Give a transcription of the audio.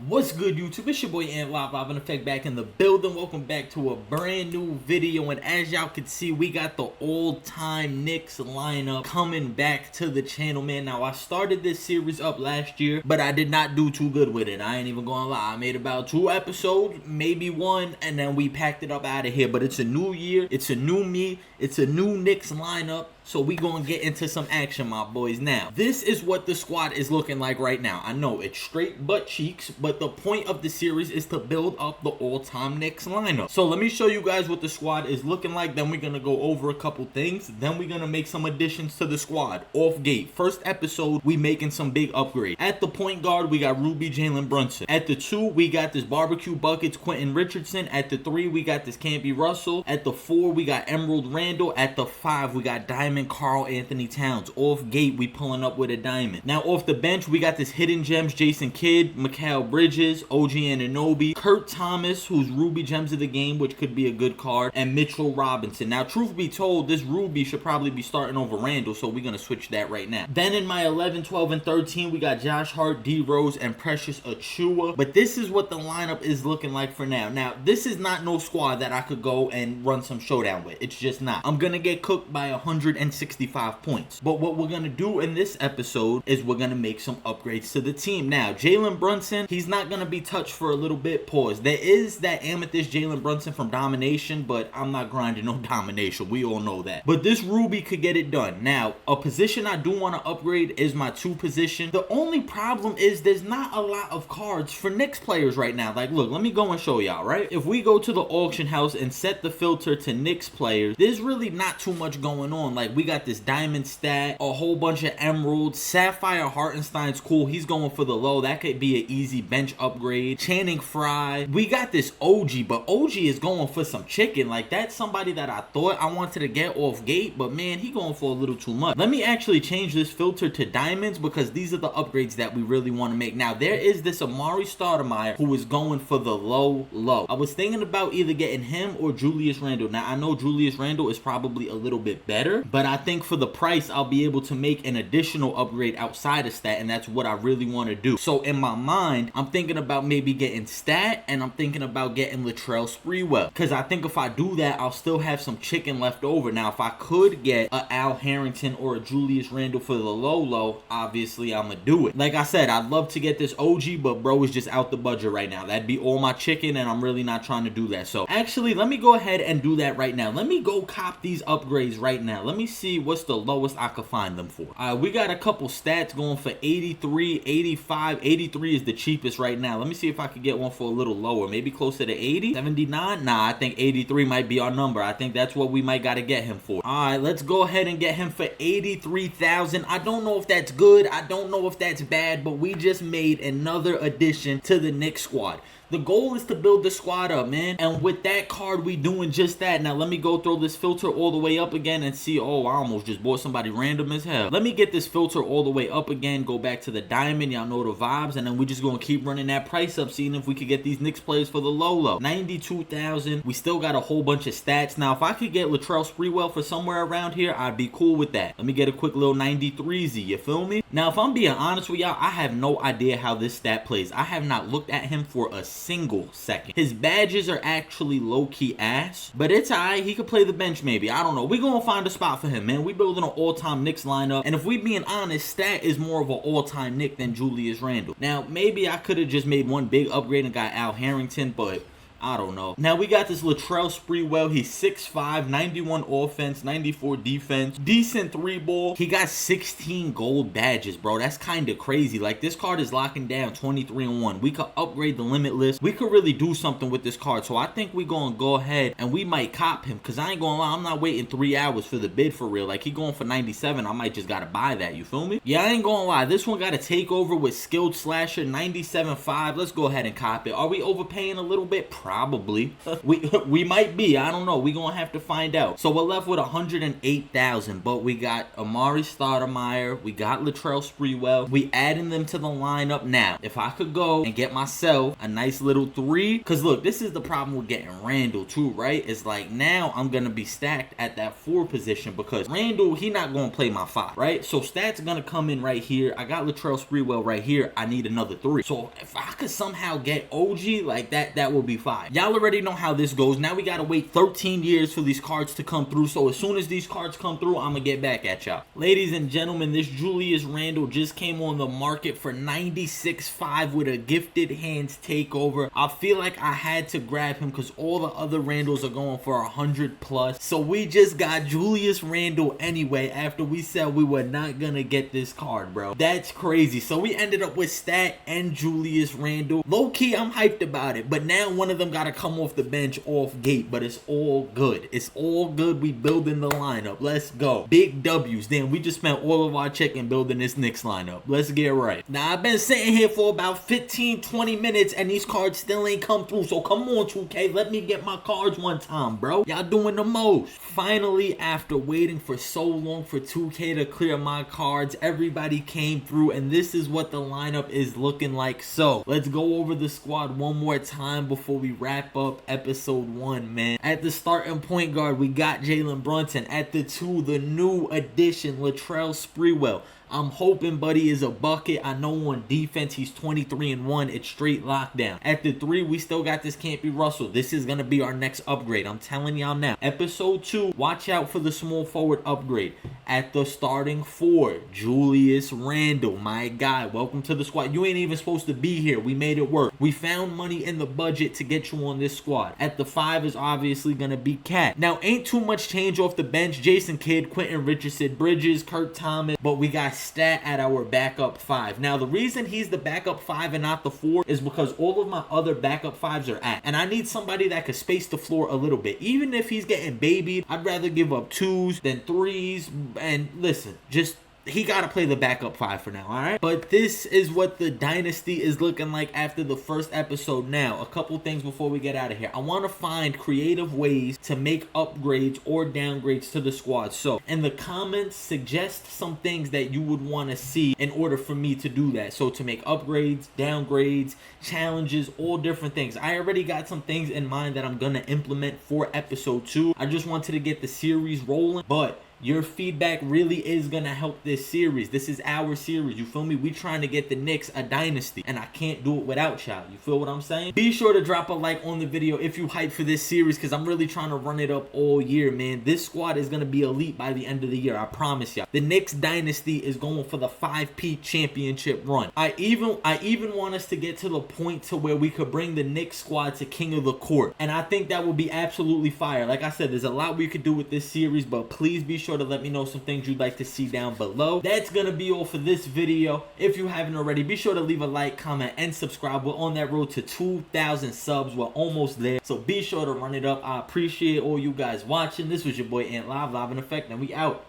What's good, YouTube? It's your boy Ant Live in effect back in the building. Welcome back to a brand new video, and as y'all can see, we got the all-time Knicks lineup coming back to the channel, man. Now, I started this series up last year, but I did not do too good with it. I ain't even gonna lie. I made about 2 episodes, maybe 1, and then we packed it up out of here. But it's a new year, it's a new me, it's a new Knicks lineup. So we gonna get into some action, my boys. Now, this is what the squad is looking like right now. I know it's straight butt cheeks, but the point of the series is to build up the all-time Knicks lineup. So let me show you guys what the squad is looking like. Then we're gonna go over a couple things. Then we're gonna make some additions to the squad. Off gate, first episode, we making some big upgrade. At the point guard, we got Ruby Jalen Brunson. At the 2, we got this barbecue buckets Quentin Richardson. At the 3, we got this Campy Russell. At the 4, we got Emerald Randall. At the 5, we got Diamond Karl Anthony Towns. Off gate, we pulling up with a diamond. Now off the bench, we got this hidden gems Jason Kidd, Mikal Bridges, OG Anunoby, Kurt Thomas, who's Ruby Gems of the Game, which could be a good card, and Mitchell Robinson. Now truth be told, this Ruby should probably be starting over Randall, so we're gonna switch that right now. Then in my 11, 12, and 13, we got Josh Hart, D Rose, and Precious Achiuwa. But this is what the lineup is looking like for now. Now this is not no squad that I could go and run some showdown with. It's just not. I'm gonna get cooked by 165 points. But what we're gonna do in this episode is we're gonna make some upgrades to the team. Now, Jalen Brunson, he's not gonna be touched for a little bit. Pause. There is that amethyst Jalen Brunson from Domination, but I'm not grinding no Domination. We all know that. But this Ruby could get it done. Now, a position I do want to upgrade is my 2 position. The only problem is there's not a lot of cards for Knicks players right now. Like, look, let me go and show y'all, right? If we go to the auction house and set the filter to Knicks players, there's really not too much going on. Like, we got this diamond stat, a whole bunch of emeralds. Sapphire Hartenstein's cool. He's going for the low. That could be an easy bench upgrade. Channing Frye. We got this OG, but OG is going for some chicken. Like, that's somebody that I thought I wanted to get off gate, but man, he going for a little too much. Let me actually change this filter to diamonds because these are the upgrades that we really want to make. Now, there is this Amari Stoudemire who is going for the low. I was thinking about either getting him or Julius Randle. Now, I know Julius Randle is probably a little bit better, but I think for the price, I'll be able to make an additional upgrade outside of stat, and that's what I really want to do. So in my mind, I'm thinking about maybe getting stat, and I'm thinking about getting Latrell Sprewell, because I think if I do that, I'll still have some chicken left over. Now, if I could get a Al Harrington or a Julius Randle for the low, obviously I'm gonna do it. Like I said, I'd love to get this OG, but bro is just out the budget right now. That'd be all my chicken, and I'm really not trying to do that. So actually, let me go ahead and do that right now. Let me go cop these upgrades right now. Let me see what's the lowest I could find them for. We got a couple stats going for 83, 85. 83 is the cheapest right now. Let me see if I could get one for a little lower, maybe closer to 80, 79. Nah, I think 83 might be our number. I think that's what we might got to get him for. All right, let's go ahead and get him for 83,000. I don't know if that's good, I don't know if that's bad, but we just made another addition to the Knicks squad. The goal is to build the squad up, man. And with that card, we doing just that. Now, let me go throw this filter all the way up again and see. Oh, I almost just bought somebody random as hell. Let me get this filter all the way up again. Go back to the diamond. Y'all know the vibes. And then we just going to keep running that price up, seeing if we could get these Knicks players for the low. 92,000. We still got a whole bunch of stats. Now, if I could get Latrell Sprewell for somewhere around here, I'd be cool with that. Let me get a quick little 93Z. You feel me? Now, if I'm being honest with y'all, I have no idea how this stat plays. I have not looked at him for a single second. His badges are actually low-key ass, but it's alright. He could play the bench maybe. I don't know. We're gonna find a spot for him, man. We building an all-time Knicks lineup, and if we being honest, stat is more of an all-time Knick than Julius Randle. Now, maybe I could have just made one big upgrade and got Al Harrington, but I don't know. Now, we got this Latrell Sprewell. He's 6'5", 91 offense, 94 defense. Decent 3-ball. He got 16 gold badges, bro. That's kind of crazy. Like, this card is locking down 23-1. We could upgrade the limitless. We could really do something with this card. So I think we're going to go ahead and we might cop him, because I ain't going to lie, I'm not waiting 3 hours for the bid for real. Like, he going for 97. I might just got to buy that. You feel me? Yeah, I ain't going to lie. This one got a takeover with skilled slasher, 97.5. Let's go ahead and cop it. Are we overpaying a little bit? Probably. we might be. I don't know. We gonna have to find out. So we're left with 108,000, but we got Amari Stoudemire, we got Latrell Sprewell. We adding them to the lineup now. If I could go and get myself a nice little 3, because look, this is the problem with getting Randall too, right? It's like now I'm gonna be stacked at that 4 position because Randall, he not gonna play my 5, right? So stats gonna come in right here. I got Latrell Sprewell right here. I need another 3. So if I could somehow get OG like that would be 5. Y'all already know how this goes. Now we gotta wait 13 years for these cards to come through. So as soon as these cards come through, I'm gonna get back at y'all. Ladies and gentlemen, this Julius Randle just came on the market for 96.5 with a gifted hands takeover. I feel like I had to grab him because all the other Randles are going for 100 plus. So we just got Julius Randle anyway after we said we were not gonna get this card, bro. That's crazy. So we ended up with Stat and Julius Randle. Low key, I'm hyped about it, but now one of them gotta come off the bench off gate, but it's all good. It's all good. We building the lineup. Let's go. Big W's. Damn, we just spent all of our chicken building this Knicks lineup. Let's get right. Now, I've been sitting here for about 15-20 minutes and these cards still ain't come through. So come on, 2K. Let me get my cards one time, bro. Y'all doing the most. Finally, after waiting for so long for 2K to clear my cards, everybody came through and this is what the lineup is looking like. So let's go over the squad one more time before we wrap up episode 1, man. At the starting point guard, we got Jalen Brunson. At the 2, the new addition, Latrell Sprewell. I'm hoping Buddy is a bucket. I know on defense he's 23-1. It's straight lockdown. At the 3, we still got this Campy Russell. This is going to be our next upgrade. I'm telling y'all now. Episode 2, watch out for the small forward upgrade. At the starting 4, Julius Randle. My guy, welcome to the squad. You ain't even supposed to be here. We made it work. We found money in the budget to get you on this squad. At the 5 is obviously going to be Cat. Now, ain't too much change off the bench. Jason Kidd, Quentin Richardson, Bridges, Kurt Thomas. But we got Stat at our backup 5. Now, the reason he's the backup 5 and not the 4 is because all of my other backup 5s are at. And I need somebody that could space the floor a little bit. Even if he's getting babied, I'd rather give up 2s than 3s. And listen, just he got to play the backup 5 for now, all right? But this is what the dynasty is looking like after the first episode. Now, a couple things before we get out of here. I want to find creative ways to make upgrades or downgrades to the squad. So, in the comments, suggest some things that you would want to see in order for me to do that. So, to make upgrades, downgrades, challenges, all different things. I already got some things in mind that I'm going to implement for episode 2. I just wanted to get the series rolling, but your feedback really is going to help this series. This is our series. You feel me? We trying to get the Knicks a dynasty, and I can't do it without y'all. You feel what I'm saying? Be sure to drop a like on the video if you hype for this series, because I'm really trying to run it up all year, man. This squad is going to be elite by the end of the year. I promise y'all. The Knicks dynasty is going for the 5P championship run. I even want us to get to the point to where we could bring the Knicks squad to King of the Court, and I think that would be absolutely fire. Like I said, there's a lot we could do with this series, but please be sure to let me know some things you'd like to see down below. That's gonna be all for this video. If you haven't already, be sure to leave a like, comment, and subscribe. We're on that road to 2,000 subs. We're almost there, so be sure to run it up. I appreciate all you guys watching. This was your boy Ant Live in effect, and we out.